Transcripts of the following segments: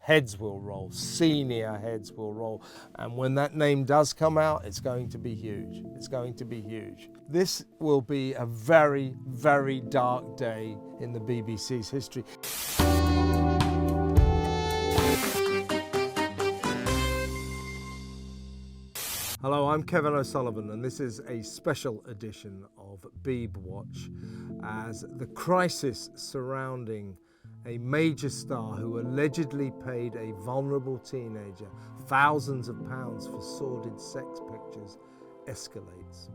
heads will roll, senior heads will roll. And when that name does come out, it's going to be huge. It's going to be huge. This will be a very, very dark day in the BBC's history. Hello, I'm Kevin O'Sullivan, and this is a special edition of Beebwatch as the crisis surrounding a major star who allegedly paid a vulnerable teenager thousands of pounds for sordid sex pictures escalates.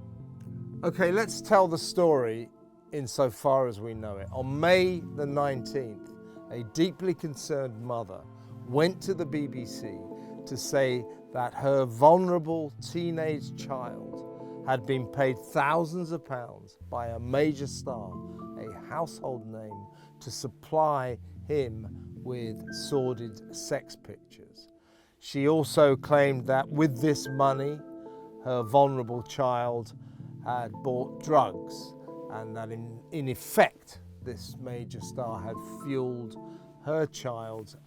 Okay, let's tell the story insofar as we know it. On May the 19th, a deeply concerned mother went to the BBC to say that her vulnerable teenage child had been paid thousands of pounds by a major star, a household name, to supply him with sordid sex pictures. She also claimed that with this money, her vulnerable child had bought drugs, and that in effect, this major star had fueled her child's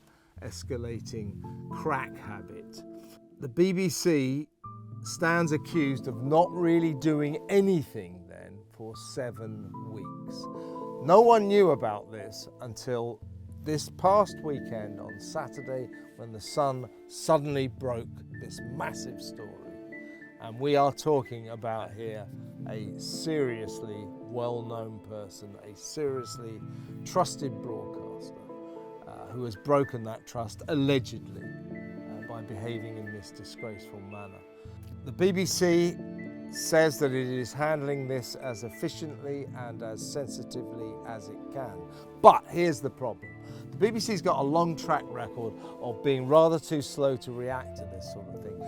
escalating crack habit. The BBC stands accused of not really doing anything then for 7 weeks. No one knew about this until this past weekend on Saturday, when the Sun suddenly broke this massive story. And we are talking about here a seriously well-known person, a seriously trusted broadcaster who has broken that trust allegedly by behaving in this disgraceful manner. The BBC says that it is handling this as efficiently and as sensitively as it can. But here's the problem. The BBC's got a long track record of being rather too slow to react to this sort of thing.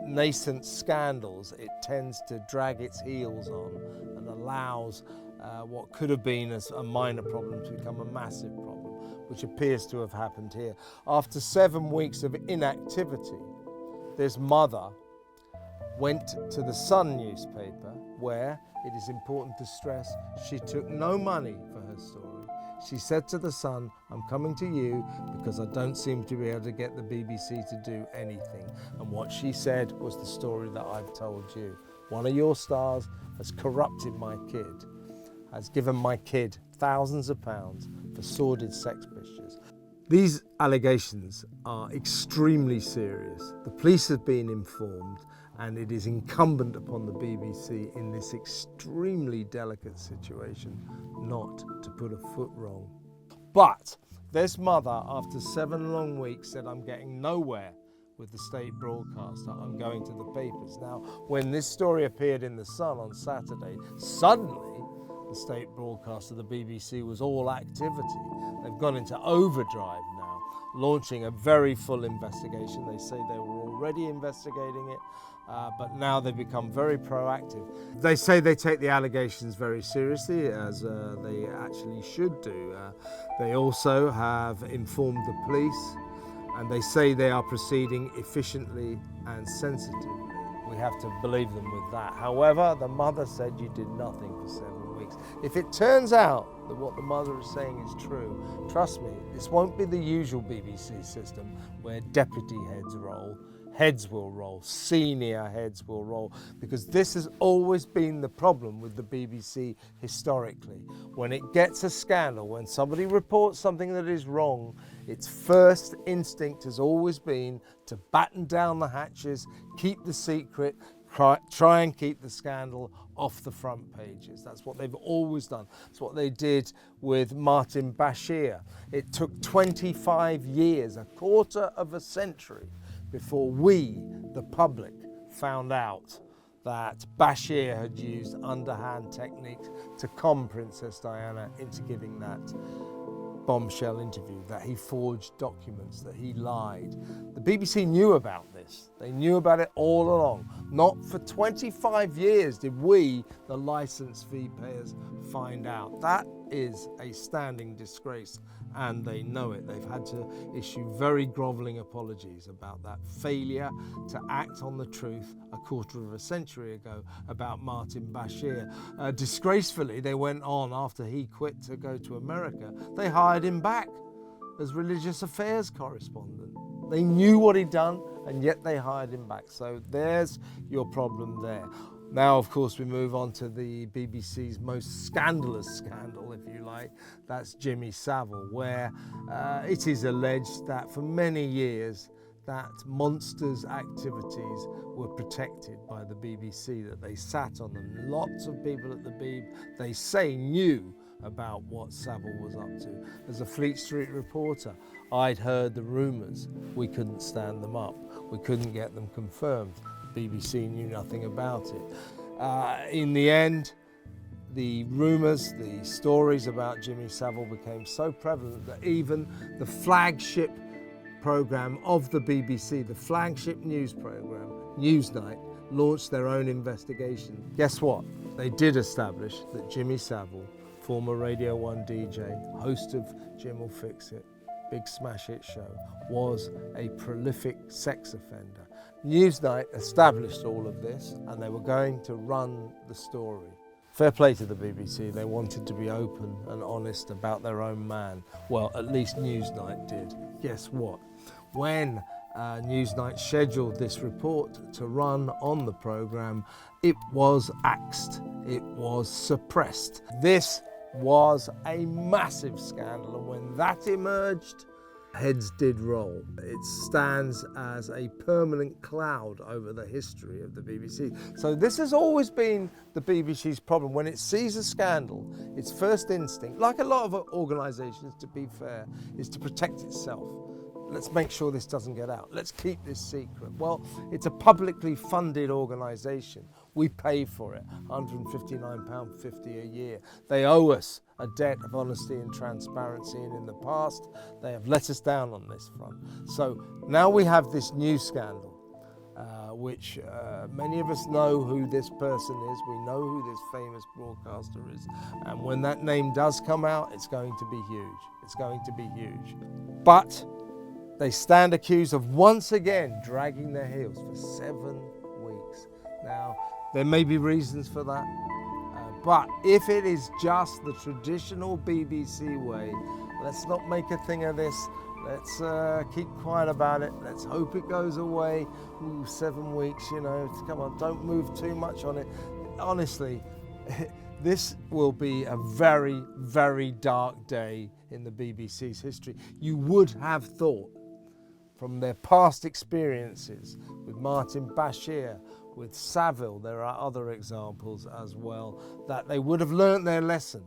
Nascent scandals, it tends to drag its heels on and allows what could have been a minor problem to become a massive problem, which appears to have happened here. After 7 weeks of inactivity, this mother went to the Sun newspaper, where, it is important to stress, she took no money for her story. She said to the Sun, "I'm coming to you because I don't seem to be able to get the BBC to do anything." And what she said was the story that I've told you. One of your stars has corrupted my kid, has given my kid thousands of pounds for sordid sex pictures. These allegations are extremely serious. The police have been informed, and it is incumbent upon the BBC in this extremely delicate situation not to put a foot wrong. But this mother, after 7 long weeks, said, "I'm getting nowhere with the state broadcaster, I'm going to the papers." Now, when this story appeared in the Sun on Saturday, suddenly the state broadcaster, the BBC, was all activity. They've gone into overdrive now, launching a very full investigation. They say they were already investigating it, but now they've become very proactive. They say they take the allegations very seriously, as they actually should do. They also have informed the police, and they say they are proceeding efficiently and sensitively. We have to believe them with that. However, the mother said you did nothing for 7 weeks. If it turns out that what the mother is saying is true, trust me, this won't be the usual BBC system where deputy heads roll. Heads will roll, senior heads will roll, because this has always been the problem with the BBC historically. When it gets a scandal, when somebody reports something that is wrong, its first instinct has always been to batten down the hatches, keep the secret, try and keep the scandal off the front pages. That's what they've always done. That's what they did with Martin Bashir. It took 25 years, a quarter of a century, before we, the public, found out that Bashir had used underhand techniques to con Princess Diana into giving that bombshell interview, that he forged documents, that he lied. The BBC knew about this. They knew about it all along. Not for 25 years did we, the licence fee payers, find out. That is a standing disgrace, and they know it. They've had to issue very grovelling apologies about that failure to act on the truth a quarter of a century ago about Martin Bashir. Disgracefully, they went on after he quit to go to America. They hired him back. as religious affairs correspondent. They knew what he'd done, and yet they hired him back. So there's your problem there. Now, of course, we move on to the BBC's most scandalous scandal, if you like. That's Jimmy Savile, where it is alleged that for many years that Monster's activities were protected by the BBC, that they sat on them. Lots of people at the Beeb, they say, knew about what Savile was up to. As a Fleet Street reporter, I'd heard the rumours. We couldn't stand them up. We couldn't get them confirmed. The BBC knew nothing about it. In the end, the rumours, the stories about Jimmy Savile became so prevalent that even the flagship programme of the BBC, the flagship news programme, Newsnight, launched their own investigation. Guess what? They did establish that Jimmy Savile, former Radio 1 DJ, host of Jim Will Fix It, Big Smash Hit Show, was a prolific sex offender. Newsnight established all of this, and they were going to run the story. Fair play to the BBC, they wanted to be open and honest about their own man. Well, at least Newsnight did. Guess what? When Newsnight scheduled this report to run on the programme, it was axed, it was suppressed. This was a massive scandal, and when that emerged, heads did roll. It stands as a permanent cloud over the history of the BBC. So this has always been the BBC's problem. When it sees a scandal, its first instinct, like a lot of organisations to be fair, is to protect itself. Let's make sure this doesn't get out. Let's keep this secret. Well, it's a publicly funded organisation. We pay for it, £159.50 a year. They owe us a debt of honesty and transparency, and in the past, they have let us down on this front. So now we have this new scandal, which many of us know who this person is. We know who this famous broadcaster is. And when that name does come out, it's going to be huge. It's going to be huge. But they stand accused of once again dragging their heels for 7 weeks. Now, there may be reasons for that, but if it is just the traditional BBC way, let's not make a thing of this. Let's keep quiet about it. Let's hope it goes away. Ooh, 7 weeks, you know, come on, don't move too much on it. Honestly, this will be a very, very dark day in the BBC's history. You would have thought, from their past experiences with Martin Bashir, with Savile, there are other examples as well, that they would have learnt their lesson.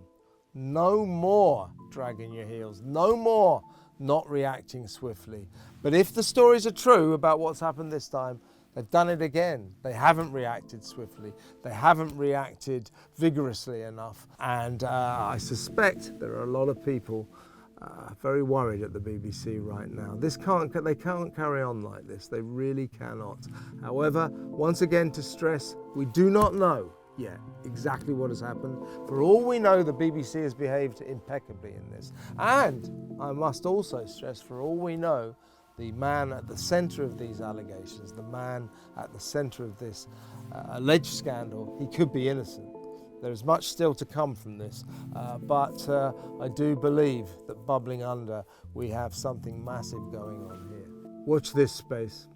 No more dragging your heels, no more not reacting swiftly. But if the stories are true about what's happened this time, they've done it again. They haven't reacted swiftly. They haven't reacted vigorously enough. And I suspect there are a lot of people very worried at the BBC right now. They can't carry on like this. They really cannot. However, once again to stress, we do not know yet exactly what has happened. For all we know, the BBC has behaved impeccably in this. And I must also stress, for all we know, the man at the centre of these allegations, the man at the centre of this alleged scandal, he could be innocent. There is much still to come from this, but I do believe that bubbling under, we have something massive going on here. Watch this space.